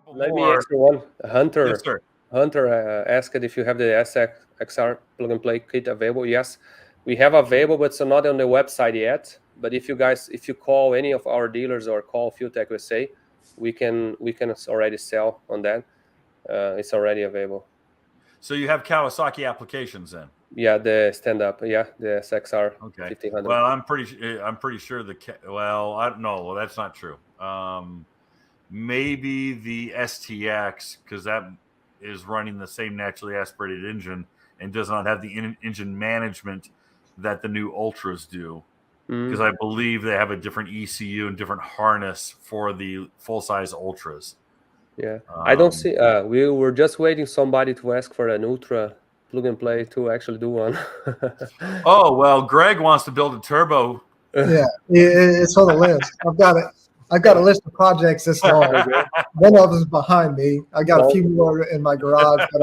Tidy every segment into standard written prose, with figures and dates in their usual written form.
couple Let me more. answer one. Hunter. Yes, sir. Hunter asked if you have the SXR plug and play kit available. Yes, we have available, but it's not on the website yet. But if you call any of our dealers or call FuelTech USA, we can already sell on that. It's already available. So you have Kawasaki applications then? Yeah, the stand up. Yeah, the SXR Okay. 1500. Well, I'm pretty sure well, I don't know. Well, that's not true. Maybe the STX, because that is running the same naturally aspirated engine and does not have the engine management that the new Ultras do. Because I believe they have a different ECU and different harness for the full size Ultras. Yeah, I don't see. We were just waiting somebody to ask for an Ultra plug and play to actually do one. Oh well, Greg wants to build a turbo. Yeah, it's on the list. I've got a list of projects this long. One of them is behind me. I got a few more in my garage, but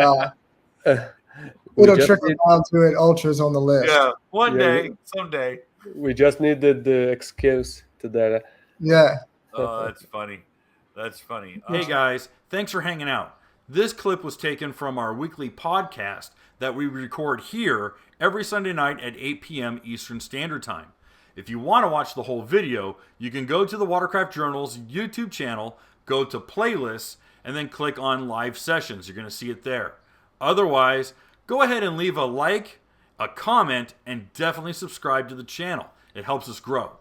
it'll trickle down to it. Ultra's on the list. Yeah, one day, someday. We just needed the excuse to that. Yeah. Oh, that's funny. That's funny. Hey guys, thanks for hanging out. This clip was taken from our weekly podcast that we record here every Sunday night at 8 p.m. Eastern Standard Time. If you want to watch the whole video, you can go to the Watercraft Journal's YouTube channel, go to playlists, and then click on live sessions. You're going to see it there. Otherwise, go ahead and leave a like, a comment, and definitely subscribe to the channel. It helps us grow.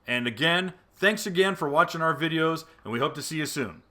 And again, thanks again for watching our videos, and we hope to see you soon.